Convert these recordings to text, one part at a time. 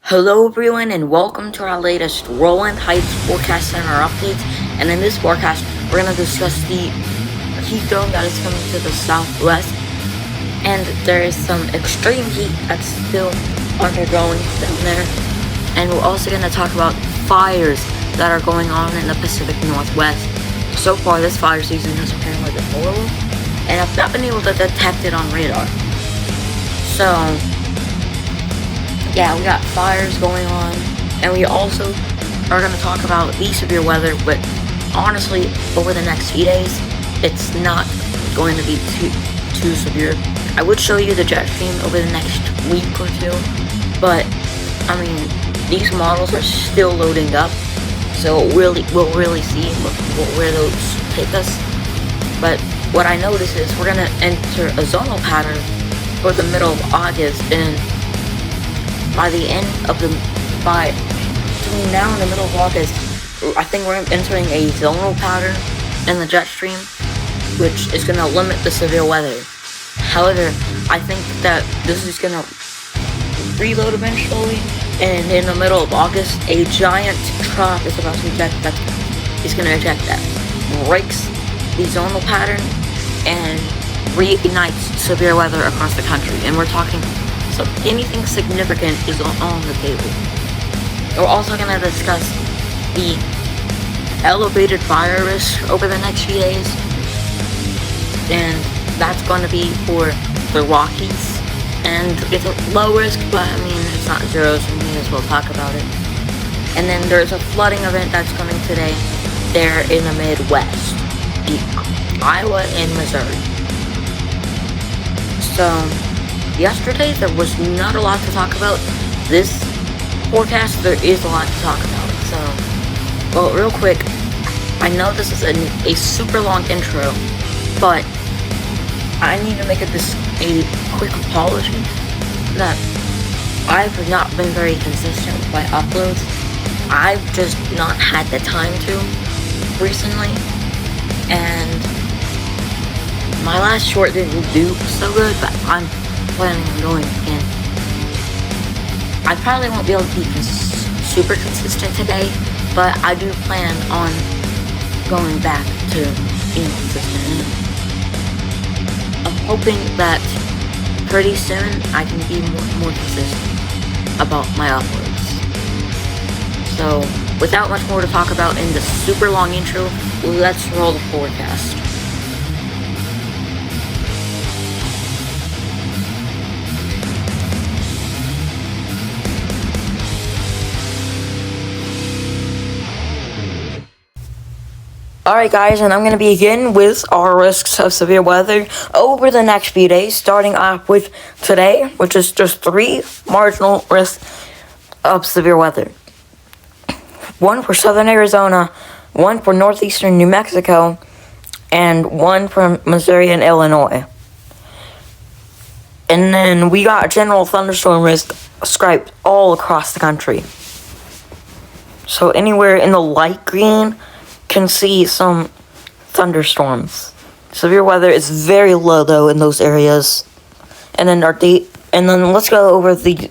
Hello everyone and welcome to our latest Whirlwind Heights forecast center updates. And in this forecast, we're going to discuss the heat dome that is coming to the southwest. And there is some extreme heat that's still undergoing down there. And we're also going to talk about fires that are going on in the Pacific Northwest. So far, this fire season has apparently been horrible, and I've not been able to detect it on radar. So yeah, we got fires going on, and we also are going to talk about the severe weather, but honestly, over the next few days, it's not going to be too severe. I would show you the jet stream over the next week or two, but, I mean, these models are still loading up, so we'll really see where those take us. But what I notice is we're going to enter a zonal pattern for the middle of August, and between now and the middle of August, I think we're entering a zonal pattern in the jet stream, which is going to limit the severe weather. However, I think that this is going to reload eventually, and in the middle of August, a giant trough is about to eject that. Is going to eject that, breaks the zonal pattern, and reignites severe weather across the country. And we're talking, so anything significant is on the table. We're also going to discuss the elevated fire risk over the next few days, and that's going to be for the Rockies. And it's a low risk, but I mean, it's not zero, so we may as well talk about it. And then there's a flooding event that's coming today there in the Midwest, Iowa and Missouri. So yesterday, there was not a lot to talk about. This forecast, there is a lot to talk about. So, well, real quick, I know this is a super long intro, but I need to make a quick apology that I've not been very consistent with my uploads. I've just not had the time to recently, and my last short didn't do so good, but I'm planning on going again. I probably won't be able to be super consistent today, but I do plan on going back to being consistent. I'm hoping that pretty soon I can be more consistent about my uploads. So, without much more to talk about in the super long intro, let's roll the forecast. Alright guys, and I'm going to begin with our risks of severe weather over the next few days, starting off with today, which is just 3 marginal risks of severe weather. 1 for southern Arizona, 1 for northeastern New Mexico, and 1 for Missouri and Illinois. And then we got general thunderstorm risk striped all across the country. So anywhere in the light green can see some thunderstorms. Severe weather is very low though in those areas. And then let's go over the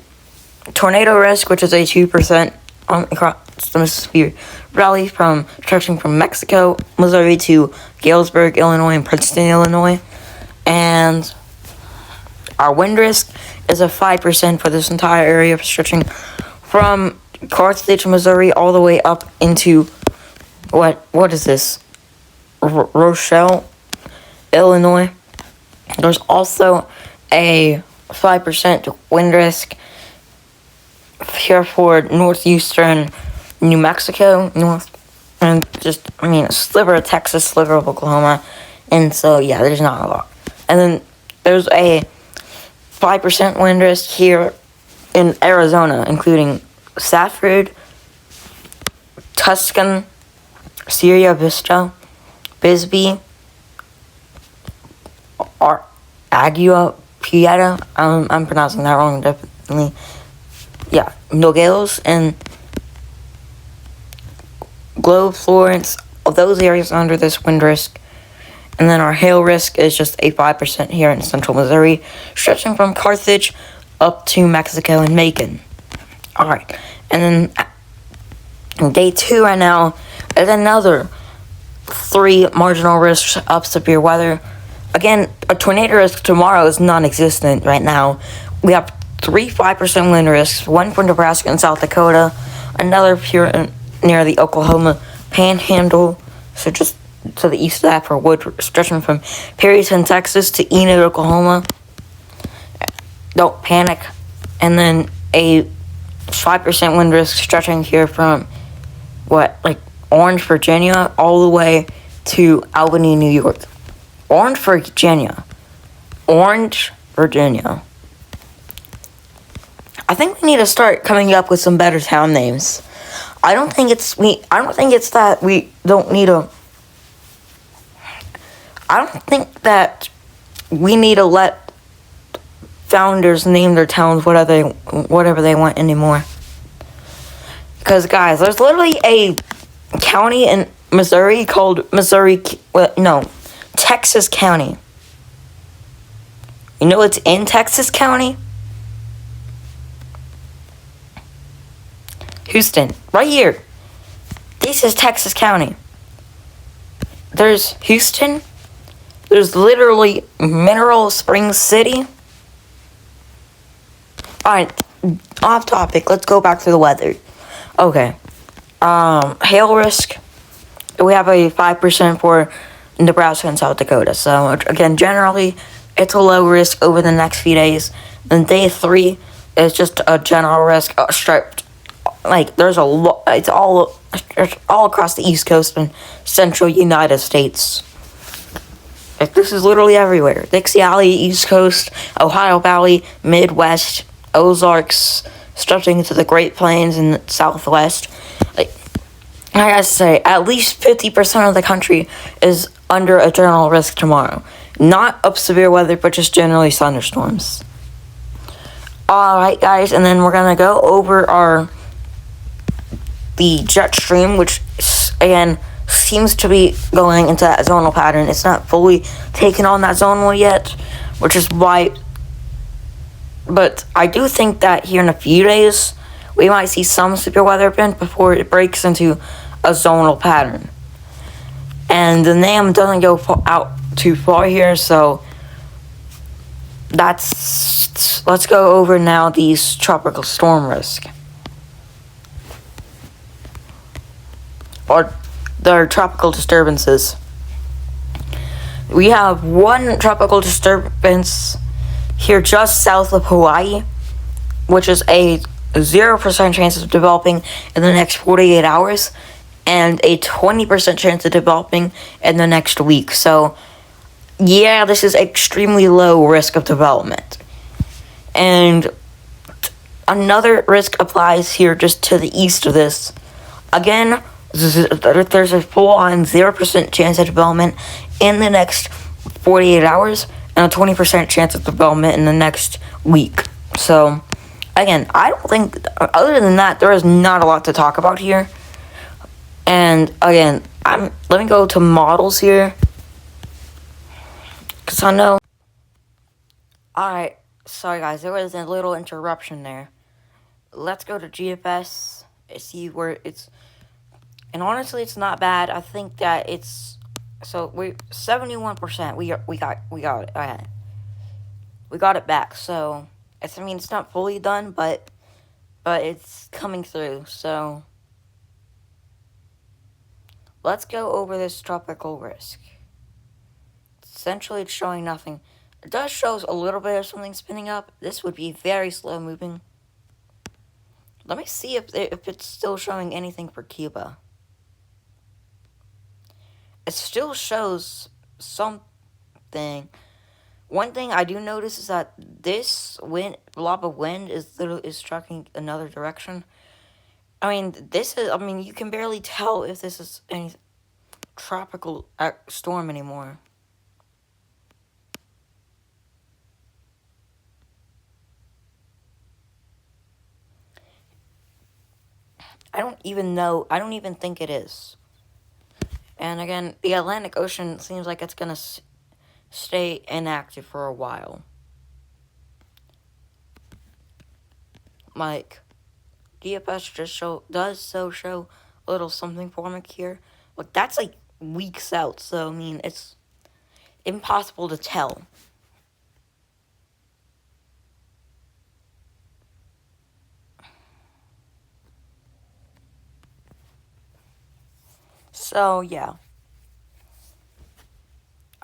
tornado risk, which is a 2% across the Mississippi Valley, stretching from Mexico, Missouri to Galesburg, Illinois, and Princeton, Illinois. And our wind risk is a 5% for this entire area, stretching from Carthage, Missouri, all the way up into what is this? Rochelle, Illinois. There's also a 5% wind risk here for northeastern New Mexico, and a sliver of Texas, sliver of Oklahoma, and so yeah, there's not a lot. And then there's a 5% wind risk here in Arizona, including Safford, Tucson, Sierra Vista, Bisbee, Agua Prieta, I'm pronouncing that wrong, definitely. Yeah, Nogales and Globe, Florence, all those areas under this wind risk. And then our hail risk is just a 5% here in central Missouri, stretching from Carthage up to Mexico and Macon. Alright, and then day 2 right now is another 3 marginal risks of severe weather. Again, a tornado risk tomorrow is non-existent right now. We have 3 5% wind risks, one for Nebraska and South Dakota, another here near the Oklahoma Panhandle, so just to the east of that for wood stretching from Perryton, Texas to Enid, Oklahoma. Don't panic. And then a 5% wind risk stretching here from Orange, Virginia, all the way to Albany, New York. Orange, Virginia. Orange, Virginia. I think we need to start coming up with some better town names. I don't think it's that we don't need a. I don't think that we need to let founders name their towns whatever they want anymore. Because guys, there's literally a county in Missouri called Texas County. You know it's in Texas County? Houston, right here. This is Texas County. There's Houston. There's literally Mineral Springs City. Alright, off topic. Let's go back to the weather. Okay. Hail risk. We have a 5% for Nebraska and South Dakota. So, again, generally, it's a low risk over the next few days. Then day 3 is just a general risk, striped. There's a lot. It's all across the East Coast and Central United States. This is literally everywhere. Dixie Alley, East Coast, Ohio Valley, Midwest, Ozarks, stretching into the Great Plains and the Southwest. I gotta say, at least 50% of the country is under a general risk tomorrow. Not of severe weather, but just generally thunderstorms. Alright, guys, and then we're gonna go over the jet stream, which, again, seems to be going into that zonal pattern. It's not fully taken on that zonal yet, which is why. But I do think that here in a few days, we might see some severe weather event before it breaks into a zonal pattern. And the NAM doesn't go out too far here, so let's go over now these tropical storm risk. Or their tropical disturbances. We have one tropical disturbance here just south of Hawaii, which is a 0% chance of developing in the next 48 hours, and a 20% chance of developing in the next week. So, yeah, this is extremely low risk of development. And another risk applies here just to the east of this. Again, there's a full-on 0% chance of development in the next 48 hours and a 20% chance of development in the next week. So, again, I don't think, other than that, there is not a lot to talk about here. And, again, let me go to models here, because I know. Alright, sorry guys, there was a little interruption there. Let's go to GFS, see where it's. And honestly, it's not bad. I think that it's 71%. We got it. Okay. We got it back. So it's not fully done, but it's coming through. So let's go over this tropical risk. Essentially, it's showing nothing. It does show a little bit of something spinning up. This would be very slow moving. Let me see if it's still showing anything for Cuba. It still shows something. One thing I do notice is that this blob of wind is striking another direction. You can barely tell if this is any tropical storm anymore. I don't even think it is. And again, the Atlantic Ocean seems like it's going to stay inactive for a while. DFS just show a little something for me here. But that's like weeks out, so I mean it's impossible to tell. So yeah.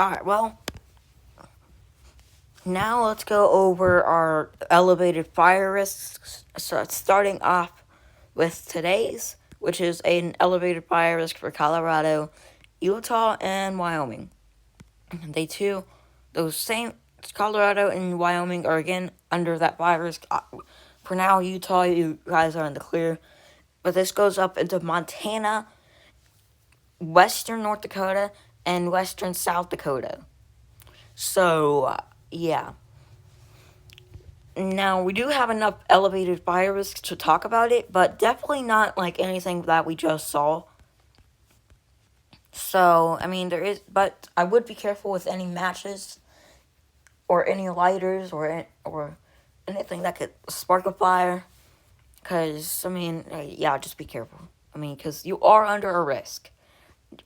Alright, well, now let's go over our elevated fire risks. So starting off with today's, which is an elevated fire risk for Colorado, Utah, and Wyoming. Those same Colorado and Wyoming are again under that fire risk. For now, Utah, you guys are in the clear. But this goes up into Montana, western North Dakota, and western South Dakota. So, yeah. Now, we do have enough elevated fire risks to talk about it, but definitely not like anything that we just saw. So, I mean, but I would be careful with any matches or any lighters or anything that could spark a fire. Because, I mean, yeah, just be careful. I mean, because you are under a risk.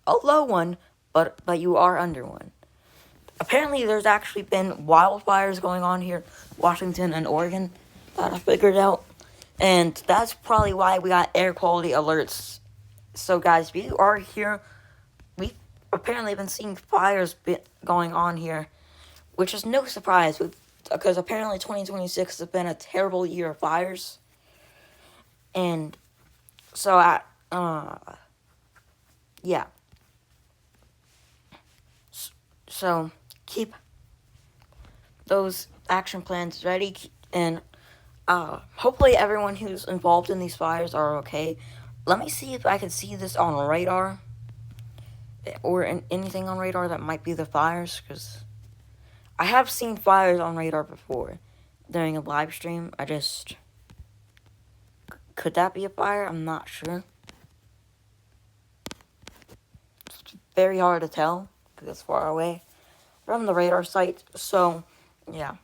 A low one, but you are under one. Apparently, there's actually been wildfires going on here, Washington and Oregon, that I figured out. And that's probably why we got air quality alerts. So, guys, if you are here, we've apparently been seeing fires going on here, which is no surprise, because apparently 2026 has been a terrible year of fires. And so, yeah. So, keep those action plans ready, and hopefully everyone who's involved in these fires are okay. Let me see if I can see this on radar, or anything on radar that might be the fires, because I have seen fires on radar before during a live stream. Could that be a fire? I'm not sure. It's very hard to tell because it's far away from the radar site. So, yeah.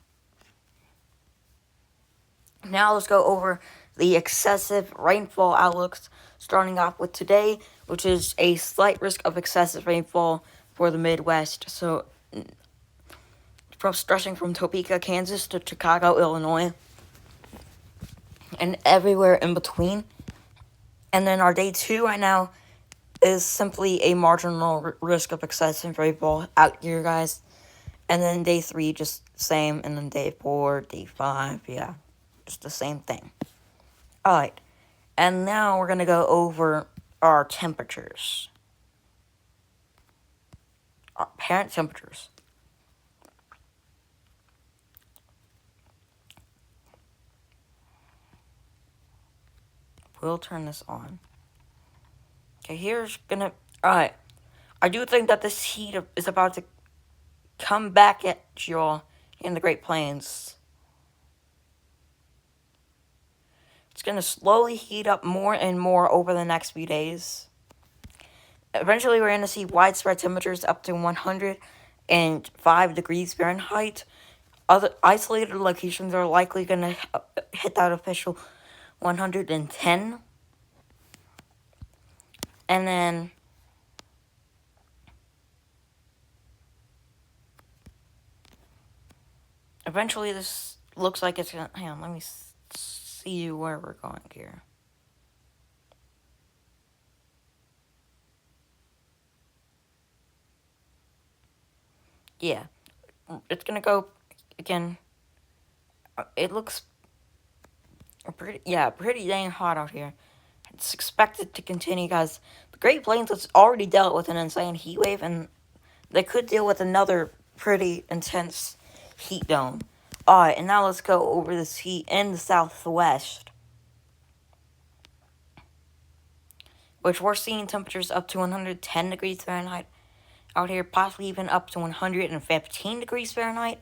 Now let's go over the excessive rainfall outlooks, starting off with today, which is a slight risk of excessive rainfall for the Midwest. So, stretching from Topeka, Kansas to Chicago, Illinois, and everywhere in between. And then our day 2 right now is simply a marginal risk of excessive rainfall out here, guys. And then day 3, just same. And then day 4, day 5, yeah, just the same thing. Alright, and now we're going to go over our temperatures. Our apparent temperatures. We'll turn this on. Okay, Alright, I do think that this heat is about to come back at y'all in the Great Plains. It's going to slowly heat up more and more over the next few days. Eventually, we're going to see widespread temperatures up to 105 degrees Fahrenheit. Other isolated locations are likely going to hit that official 110. And then eventually this looks like it's going to... Hang on, let me see where we're going here. Yeah, it's going to go again. It looks pretty dang hot out here. It's expected to continue, guys. The Great Plains has already dealt with an insane heat wave, and they could deal with another pretty intense heat dome. Alright, and now let's go over this heat in the Southwest, which we're seeing temperatures up to 110 degrees Fahrenheit out here, possibly even up to 115 degrees Fahrenheit.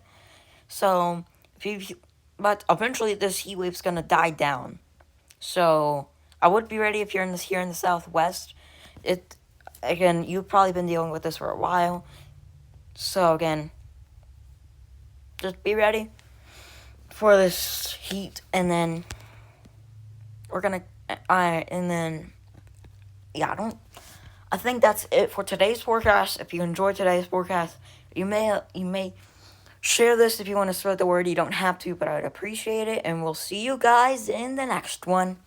So, but eventually this heat wave's gonna die down. So, I would be ready if you're here in the Southwest. Again, you've probably been dealing with this for a while. So, again, just be ready for this heat, and then we're gonna And then, yeah, I think that's it for today's forecast. If you enjoyed today's forecast, you may share this if you want to spread the word. You don't have to, but I'd appreciate it. And we'll see you guys in the next one.